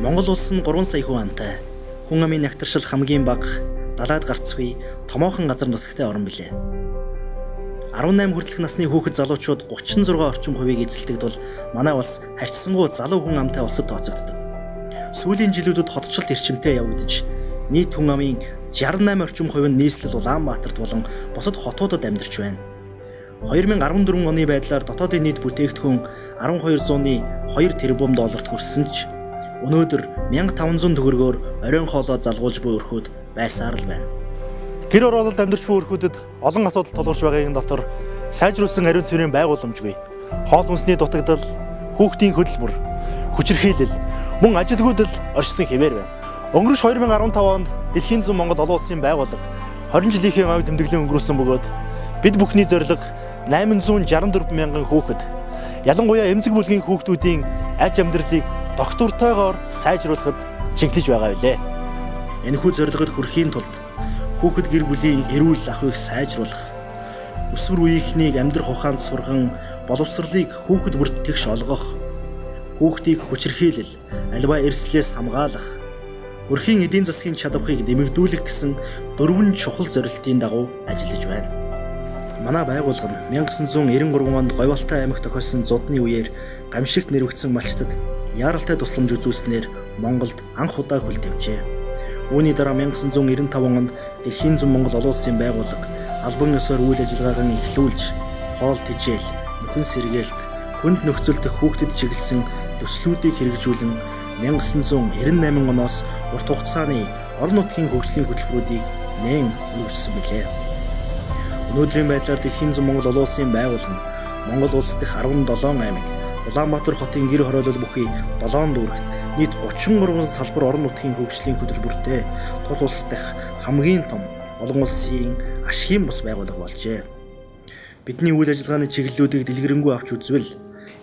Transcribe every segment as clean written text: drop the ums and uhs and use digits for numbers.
Монгол улс нь 3 сая хүн амтай. Хүн амын нягтршил хамгийн бага далайд гарцгүй томоохон газар нутагтай орн билээ. 18 хүртэлх насны хүүхэд залуучууд 36% орчим хувийг эзэлдэг бол манай улс харьцсангуй залуу хүн амтай улсад тооцогддог. Сүүлийн жилүүдэд хотчлолт эрчимтэй явагдаж нийт хүн амын 68% орчим хувь нь нийслэл Улаанбаатарт болон бусад хотуудад амьдарч байна. 2014 оны байдлаар дотоодын нийт бүтээгдэхүүн 1202 тэрбум долларт хүрсэн ч өнөөдөр 1500 төгрөгөөр оройн хоолоо залгуулж буй өрхүүд байсаар л байна. Гэр оролт амьдарч буй өрхүүдэд олон асуудал тулгарч байгаагийн дотор сайжруулсан ариун цэврийн байгууламжгүй, хоол хүнсний дутагдал, хүүхдийн хөдөлмөр, хүчирхийлэл, мөн ажилгүйдэл оршсон хэвээр байна. Өнгөрөх 2015 онд Дэлхийн зүүн Монгол олон улсын байгууллага 20 жилийн ав тэмдэглэн өнгөрүүлсэн бөгөөд бид бүхний зорилго 864 мянган хүүхэд, ялангуяа эмзэг бүлгийн хүүхдүүдийн аж амьдралыг доктортойгоор сайжруулахад чиглэж байгаа билээ. Энэхүү зорилгод хүрэхийн тулд хүүхэд гэр бүлийн эрүүл ахуйг сайжруулах, өсвөр үеийнхнийг амьдрах ухаанд сурган боловсролыг хүүхэд бүрт тэгш олгох, хүүхдийг хүчирхийлэл, альва эрслээс хамгаалах, өрхийн эдийн засгийн чадварыг нэмэгдүүлэх гэсэн 4 чухал зорилтын дагуу ажиллаж байна. Манай байгууллага нь 1993 онд Говьалтай аймагт тохиолсон зудны үеэр гамшигт нэрвэгдсэн малчдад яаралтай тусламж үзүүлснээр Монголд анх удаа хөл тавьжээ. Үүний дараа 1995 онд Дэлхийн зүүн Монгол олон улсын байгууллага албан ёсоор үйл ажиллагаагаа эхлүүлж, хоол тэжээл, нөхөн сэргээлт, хүнд нөхцөлдөх хүүхдэд чиглэсэн төслүүдийг хэрэгжүүлэн 1998 оноос урт хугацааны орон нутгийн хөгжлийн хөтөлбөрүүдийг нээн үргэлжлүүлсэн билээ. Өнөөдрийн байдлаар Дэлхийн зүүн Монгол олон улсын байгууллага нь Монгол улс дэх 17 аймаг, Улаанбаатар хотын гэр хороолол бүхий 7 дүүрэгт нийт 33 салбар орон нутгийн хөгжлийн хөтөлбөртэй тус улс дахь хамгийн том олон улсын ашигын бус байгууллага болжээ. Бидний үйл ажиллагааны чиглэлүүдийг дэлгэрэнгүй авч үзвэл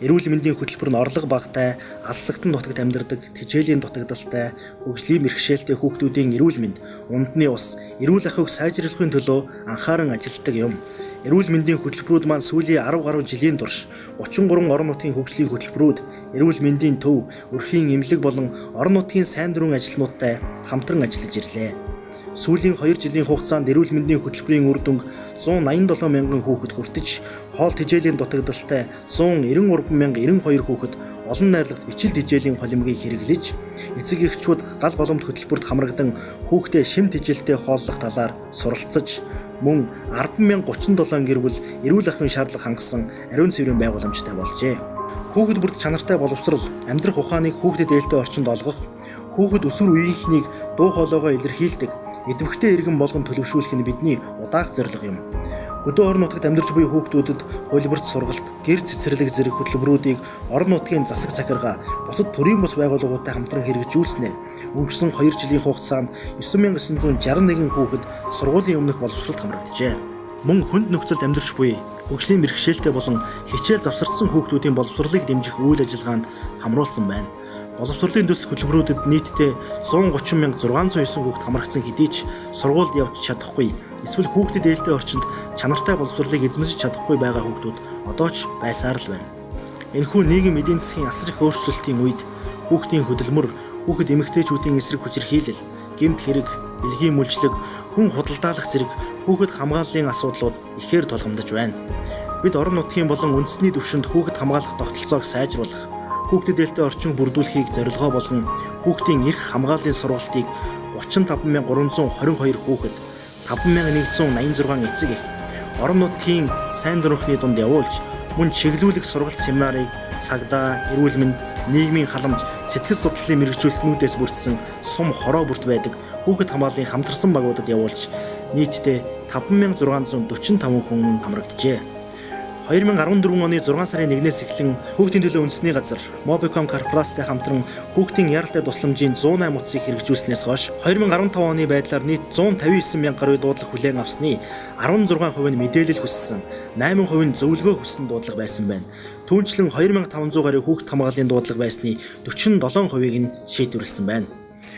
эрүүл мэндийн хөтөлбөр нь орлого багатай, алслагдсан нутагт амьдардаг, тэжээлийн дутагдaltaй, хөгжлийн бэрхшээлтэй хүүхдүүдийн эрүүл мэнд, унтны ус, эрүүл ахуйг сайжруулахын төлөө анхааран ажилладаг юм. Эрүүл мэндийн хөтөлбөрүүд маань сүүлийн 10 гаруй жилийн турш 33 орон нутгийн хөгжлийн хөтөлбөрүүд, эрүүл мэндийн төв, өрхийн эмнэлэг болон орон нутгийн сайн дурын ажилтнуудтай хамтран ажиллаж ирлээ. Сүүлийн 2 жилийн хугацаанд эрүүл мэндийн хөтөлбөрийн үр дүнг 187 мянган хүүхэд хүртэж, хоол тэжээлийн дутагдaltaй 193,092 хүүхэд олон найрлагт бичил тэжээлийн холимгийг хэрэглэж, эцэг эхчүүд гал голомт хөтөлбөрт хамрагдан хүүхдээ шим тэжээлтэй хооллох талаар суралцаж, мөн 10,037 гэр бүл эрүүл ахуйн шаардлага хангасан ариун цэврийн байгууламжтай болжээ. Хүүхэд бүрт чанартай боловсрол, амьдрах ухааныг хүүхдэд ээлтэй орчинд олгох, хүүхэд өсвөр үеийнхнийг дуу хоолойгоо илэрхийлдэг, идэвхтэй иргэн болгон төлөвшүүлэх нь бидний удаах зорилго юм. Хөдөө орон нутагт амьдарч буй хүүхдүүдэд хуулбарт сургалт, гэр цэцэрлэг зэрэг хөтөлбөрүүдийг орон нутгийн засаг захиргаа, бусад төрийн бус байгууллагуудтай хамтран хэрэгжүүлснээр өнгөрсөн 2 жилийн хугацаанд 9961 хүүхэд сургуулийн өмнөх боловсролд хамрагджээ. Мөн хүнд нөхцөлд амьдарч буй, хөгжлийн бэрхшээлтэй болон хичээл завсардсан хүүхдүүдийн боловсролыг дэмжих үйл ажиллагаанд хамруулсан байна. Боловсролын төсөл хөтөлбөрүүдэд нийтдээ 130,609 хүүхэд хамрагдсан хэдий ч сургуульд явж чадахгүй, эсвэл хүүхдэд ээлтэй орчинд чанартай боловсролыг эзэмшиж чадахгүй байгаа хүүхдүүд одоо ч байсаар л байна. Энэхүү нийгэм эдийн засгийн асар их өөрчлөлтийн үед хүүхдийн хөдөлмөр, хүүхэд эмэгтэйчүүдийн эсрэг хүчирхийлэл, гэмт хэрэг, бэлгийн мүлжлэг, хүн худалдаалах зэрэг хүүхэд хамгааллын асуудлууд ихээр тулгамдж байна. Бид орон нутгийн болон үндэсний түвшинд хүүхэд хамгаалах тогтолцоог сайжруулах, хүүхдэд ээлтэй орчин бүрдүүлэхийг зорилгоо болгон хүүхдийн эрх хамгааллын сургалтыг 35,322 хүүхэд, 5,186 эцэг эх, орон нутгийн сайн дурынхны дунд явуулж, мөн чиглүүлэх сургалт семинарыг цагдаа, эрүүл мэнд, нийгмийн халамж, сэтгэл судлалын мэргэжүүлэлтнүүдээс бүрдсэн сум хороо бүрт байдаг хүүхэд хамгааллын хамтарсан багуудад явуулж, нийтдээ 5,645 хүн хамрагджээ. 2014 оны 6 сарын 1-ээс эхлэн хүүхдийн төлөө үндэсний газар Mobicom Corporation-тай хамтран хүүхдийн яаралтай тусламжийн 108 утсыг хэрэгжүүлснээс хойш 2015 оны байдлаар нийт 159 мянга гаруй дуудлага хүлээн авсны 16% нь мэдээлэл хүссэн, 8% нь зөвлөгөө хүссэн дуудлага байсан байна. Түүнчлэн 2500 гаруй хүүхэд хамгааллын дуудлага байсны 47%-ийг нь шийдвэрлсэн байна.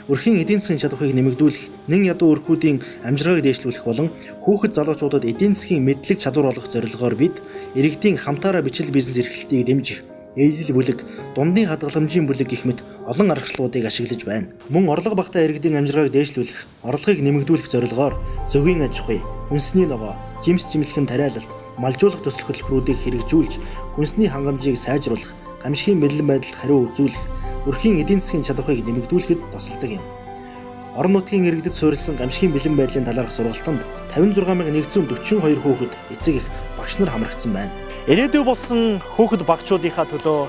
Өрхийн эдийн засгийн чадварыг нэмэгдүүлэх, нэн ядуу өрхүүдийн амжиргааг дээшлүүлэх болон хүүхэд залуучуудад эдийн засгийн мэдлэг чадвар олгох зорилгоор бид иргэдийн хамтаараа бичил бизнес эрхлэлтийг дэмжих, ээлжил бүлэг, дундын хадгаламжийн бүлэг гэх мэт олон аргачлалуудыг ашиглаж байна. Мөн орлого багтаа иргэдийн амжиргааг дээшлүүлэх, орлогыг нэмэгдүүлэх зорилгоор зөвгийн аж ахуй, хүнсний ногоо, жимс жимсхэн тариалалт, малжуулах төсөл хөтөлбөрүүдийг хэрэгжүүлж, хүнсний хангамжийг сайжруулах, гамшигын бэлэн байдалд хариу үзүүлэх, өрхийн эдийн засгийн чадварыг нэмэгдүүлэхэд тусалдаг юм. Орон нутгийн иргэдэд суурилсан гамшигын бэлэн байдлын талаарх сургалтанд 56,142 хүүхэд эцэг эх багш нар хамрагдсан байна. Ирээдүй болсон хүүхэд багчуудынхаа төлөө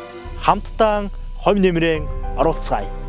хамтдаа ховь нэмрэн оролцгаая.